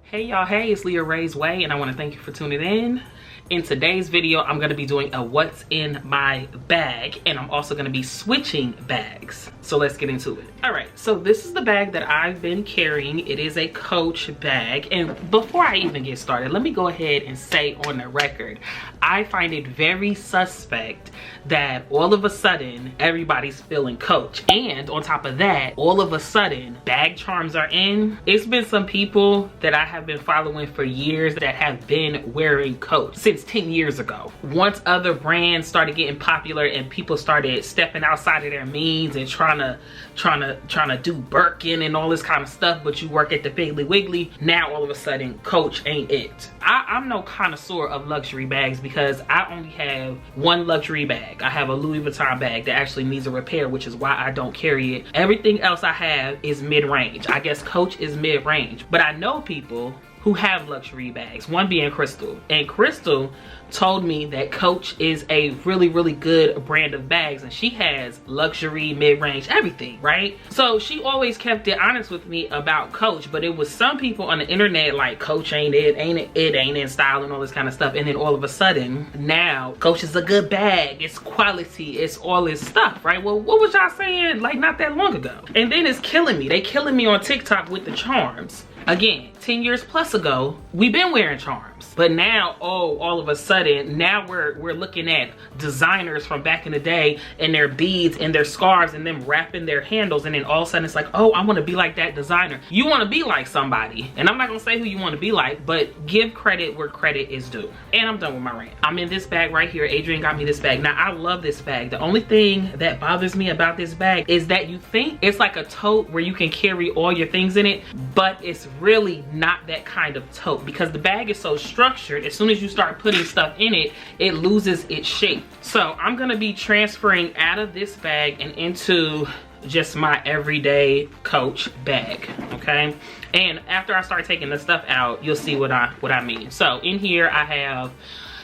Hey y'all, hey, it's Leah Ray's Way, and I want to thank you for tuning in. In today's video, I'm going to be doing a what's in my bag, and I'm also going to be switching bags. So let's get into it. All right, so this is the bag that I've been carrying. It is a Coach bag, and before I even get started, let me go ahead and say on the record, I find it very suspect that all of a sudden everybody's feeling Coach, and on top of that, all of a sudden bag charms are in. It's been some people that I have been following for years that have been wearing Coach since 10 years ago. Once other brands started getting popular and people started stepping outside of their means and trying to do Birkin and all this kind of stuff, but you work at the Piggly Wiggly, now all of a sudden Coach ain't it. I'm no connoisseur of luxury bags because I only have one luxury bag. I have a Louis Vuitton bag that actually needs a repair, which is why I don't carry it. Everything else I have is mid-range. I guess Coach is mid-range, but I know people who have luxury bags, one being Crystal. And Crystal told me that Coach is a really, really good brand of bags, and she has luxury, mid-range, everything, right? So she always kept it honest with me about Coach, but it was some people on the internet like, Coach ain't it, ain't in style and all this kind of stuff. And then all of a sudden, now Coach is a good bag, it's quality, it's all this stuff, right? Well, what was y'all saying like not that long ago? And then it's killing me. They killing me on TikTok with the charms. Again, 10 years plus ago, we've been wearing charms. But now, oh, all of a sudden, now we're looking at designers from back in the day and their beads and their scarves and them wrapping their handles. And then all of a sudden it's like, oh, I want to be like that designer. You want to be like somebody. And I'm not going to say who you want to be like, but give credit where credit is due. And I'm done with my rant. I'm in this bag right here. Adrian got me this bag. Now, I love this bag. The only thing that bothers me about this bag is that you think it's like a tote where you can carry all your things in it, but it's really not that kind of tote because the bag is so structured. As soon as you start putting stuff in it, it loses its shape. So I'm gonna be transferring out of this bag and into just my everyday Coach bag, okay? And after I start taking the stuff out, you'll see what I mean. So in here I have,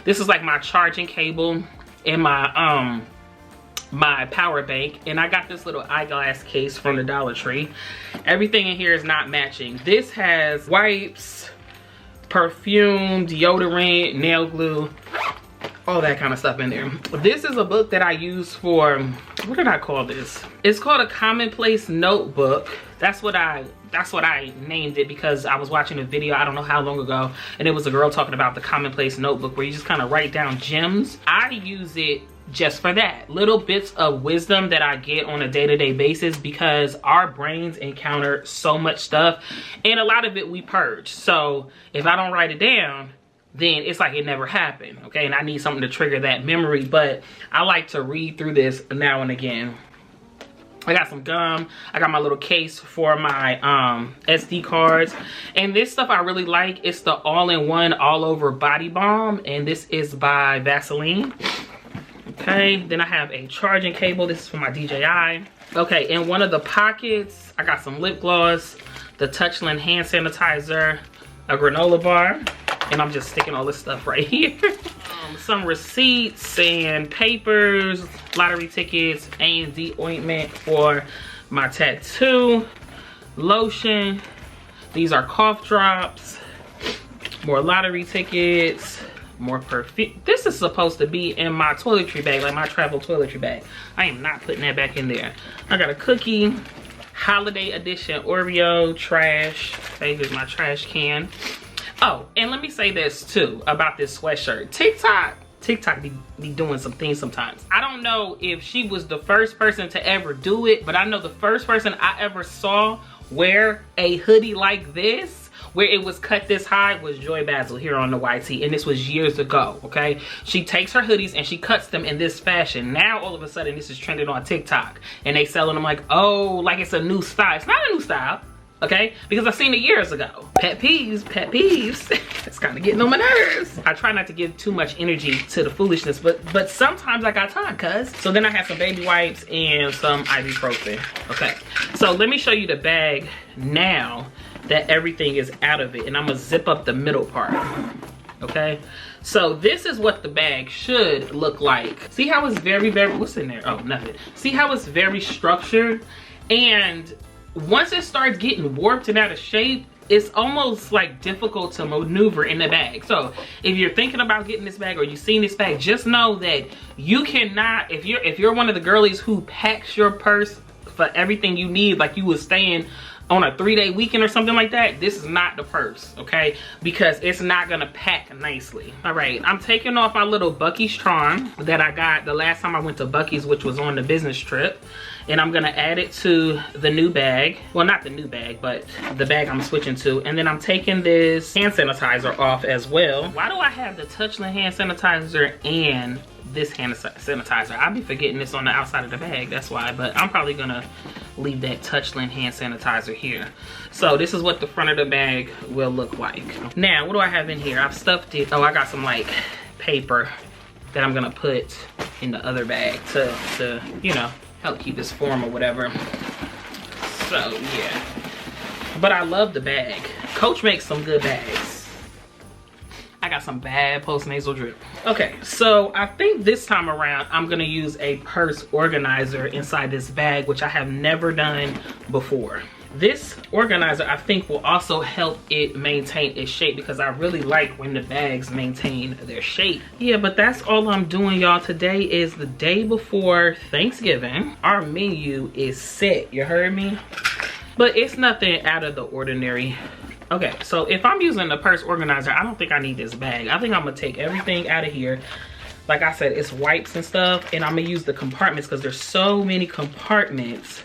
this is like my charging cable and my my power bank, and I got this little eyeglass case from the Dollar Tree. Everything in here is not matching. This has wipes, perfume, deodorant, nail glue, all that kind of stuff in there. This is a book that I use for, what did I call this? It's called a commonplace notebook. That's what I named it because I was watching a video I don't know how long ago, and it was a girl talking about the commonplace notebook where you just kind of write down gems. I use it just for that, little bits of wisdom that I get on a day-to-day basis because our brains encounter so much stuff and a lot of it we purge. So if I don't write it down, then it's like it never happened, okay? And I need something to trigger that memory, but I like to read through this now and again. I got some gum. I got my little case for my SD cards. And this stuff I really like. It's the all-in-one all-over body balm, and this is by Vaseline. Okay, then I have a charging cable. This is for my DJI. Okay, in one of the pockets, I got some lip gloss, the Touchland hand sanitizer, a granola bar, and I'm just sticking all this stuff right here. Some receipts and papers, lottery tickets, A&D ointment for my tattoo, lotion. These are cough drops, more lottery tickets, more perfume. This is supposed to be in my toiletry bag, like my travel toiletry bag. I am not putting that back in there. I got a cookie, holiday edition Oreo, trash. Okay, here's my trash can. Oh, and let me say this too about this sweatshirt. TikTok be doing some things sometimes. I don't know if she was the first person to ever do it, but I know the first person I ever saw wear a hoodie like this, where it was cut this high, was Joy Basil here on the YT, and this was years ago, okay? She takes her hoodies and she cuts them in this fashion. Now all of a sudden this is trending on TikTok and they selling them like, oh, like it's a new style. It's not a new style, okay? Because I seen it years ago. Pet peeves, pet peeves. It's kind of getting on my nerves. I try not to give too much energy to the foolishness, but sometimes I got time, cuz. So then I have some baby wipes and some ibuprofen, okay? So let me show you the bag now that everything is out of it, and I'm gonna zip up the middle part, okay? So this is what the bag should look like. See how it's very, what's in there? Oh, nothing. See how it's very structured, and once it starts getting warped and out of shape, it's almost like difficult to maneuver in the bag. So if you're thinking about getting this bag or you've seen this bag, just know that you cannot, if you're one of the girlies who packs your purse for everything you need, like you was staying on a 3-day weekend or something like that, this is not the purse, okay? Because it's not gonna pack nicely. All right, I'm taking off my little Buc-ee's charm that I got the last time I went to Buc-ee's, which was on the business trip. And I'm gonna add it to the new bag. Well, not the new bag, but the bag I'm switching to. And then I'm taking this hand sanitizer off as well. Why do I have the Touchland hand sanitizer and this hand sanitizer? I'll be forgetting this on the outside of the bag, that's why. But I'm probably gonna leave that Touchland hand sanitizer here. So this is what the front of the bag will look like. Now, what do I have in here? I've stuffed it. Oh, I got some like paper that I'm gonna put in the other bag to you know, help keep this form or whatever. So yeah, but I love the bag. Coach makes some good bags. I got some bad post-nasal drip. Okay, so I think this time around I'm gonna use a purse organizer inside this bag, which I have never done before. This organizer, I think, will also help it maintain its shape, because I really like when the bags maintain their shape. Yeah, but that's all I'm doing, y'all. Today is the day before Thanksgiving. Our menu is set, you heard me? But it's nothing out of the ordinary. Okay, so if I'm using the purse organizer, I don't think I need this bag. I think I'm gonna take everything out of here. Like I said, it's wipes and stuff, and I'm gonna use the compartments because there's so many compartments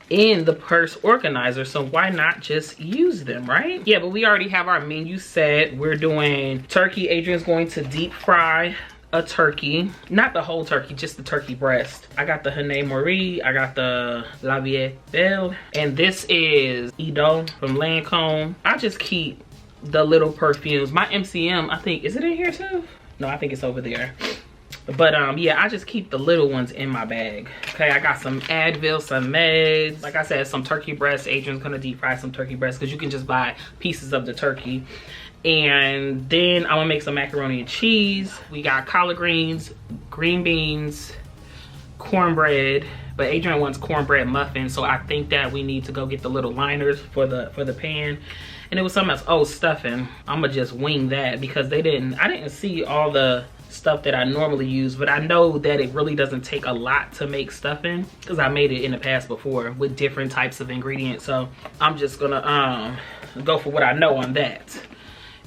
in the purse organizer, so why not just use them, right? Yeah, but we already have our menu set. We're doing turkey. Adrian's going to deep fry a turkey, not the whole turkey, just the turkey breast. I got the Hane Marie, I got the La Vie Belle, and this is Edo from Lancome. I just keep the little perfumes. My MCM, I think, is it in here too? No, I think it's over there. But yeah, I just keep the little ones in my bag. Okay, I got some Advil, some meds. Like I said, some turkey breast. Adrian's gonna deep fry some turkey breast because you can just buy pieces of the turkey. And then I'm gonna make some macaroni and cheese. We got collard greens, green beans, cornbread. But Adrian wants cornbread muffins, so I think that we need to go get the little liners for the pan. And it was something else. Oh, stuffing. I'm gonna just wing that because I didn't see all the stuff that I normally use, but I know that it really doesn't take a lot to make stuffing because I made it in the past before with different types of ingredients. So I'm just gonna go for what I know on that.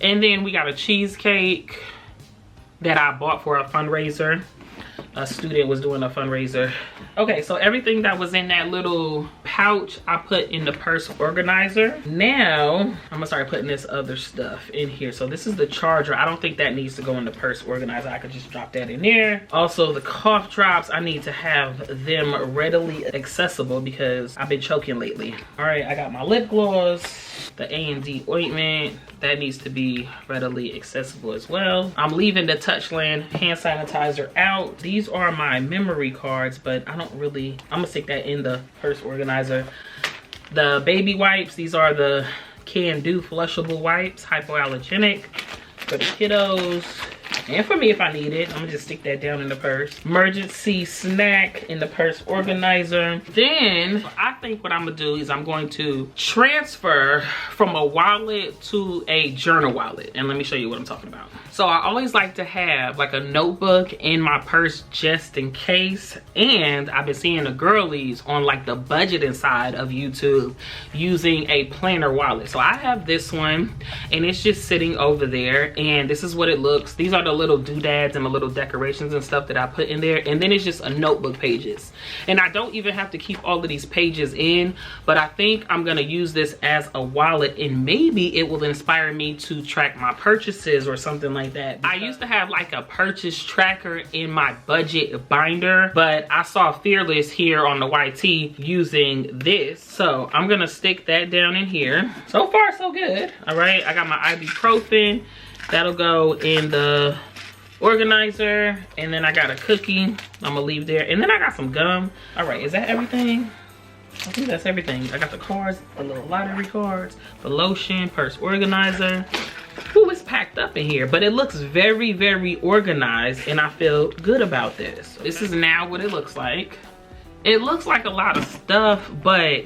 And then we got a cheesecake that I bought for a fundraiser. A student was doing a fundraiser. Okay, so everything that was in that little pouch I put in the purse organizer. Now I'm gonna start putting this other stuff in here. So this is the charger. I don't think that needs to go in the purse organizer. I could just drop that in there. Also the cough drops, I need to have them readily accessible because I've been choking lately. All right, I got my lip gloss, the A&D ointment. That needs to be readily accessible as well. I'm leaving the Touchland hand sanitizer out. These are my memory cards, but I'm gonna stick that in the purse organizer. The baby wipes, these are the Can Do flushable wipes, hypoallergenic for the kiddos. And for me if I need it. I'm gonna just stick that down in the purse. Emergency snack in the purse organizer. Then I think what I'm gonna do is I'm going to transfer from a wallet to a journal wallet. And let me show you what I'm talking about. So I always like to have like a notebook in my purse just in case. And I've been seeing the girlies on like the budgeting side of YouTube using a planner wallet. So I have this one and it's just sitting over there, and this is what it looks. These are the little doodads and the little decorations and stuff that I put in there, and then it's just a notebook pages. And I don't even have to keep all of these pages in, but I think I'm gonna use this as a wallet, and maybe it will inspire me to track my purchases or something like that. I used to have like a purchase tracker in my budget binder, but I saw Fearless here on the YT using this, so I'm gonna stick that down in here. So far so good. All right, I got my ibuprofen. That'll go in the organizer, and then I got a cookie I'm gonna leave there, and then I got some gum. All right, is that everything? I think that's everything. I got the cards, the little lottery cards, the lotion, purse organizer. Ooh, it's packed up in here, but it looks very, very organized, and I feel good about this. This is now what it looks like. It looks like a lot of stuff, but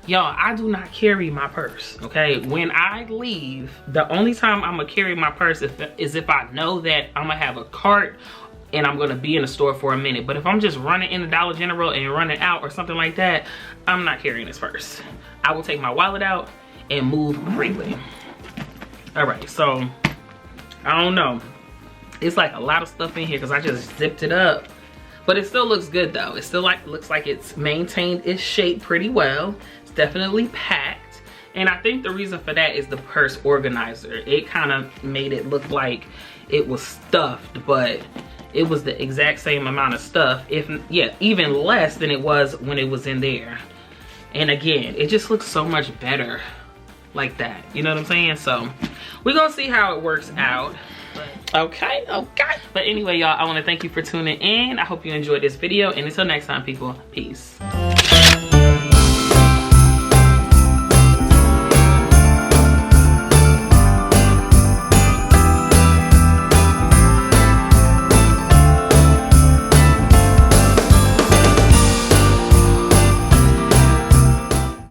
Y'all, I do not carry my purse, okay? When I leave, the only time I'm gonna carry my purse is if I know that I'm gonna have a cart and I'm gonna be in the store for a minute. But if I'm just running in the Dollar General and running out or something like that, I'm not carrying this purse. I will take my wallet out and move freely. All right, so I don't know. It's like a lot of stuff in here because I just zipped it up. But it still looks good though. It still looks like it's maintained its shape pretty well. It's definitely packed. And I think the reason for that is the purse organizer. It kind of made it look like it was stuffed, but it was the exact same amount of stuff. Even less than it was when it was in there. And again, it just looks so much better like that. You know what I'm saying? So we're gonna see how it works out. Okay. But anyway, y'all, I want to thank you for tuning in. I hope you enjoyed this video, and until next time, people, peace.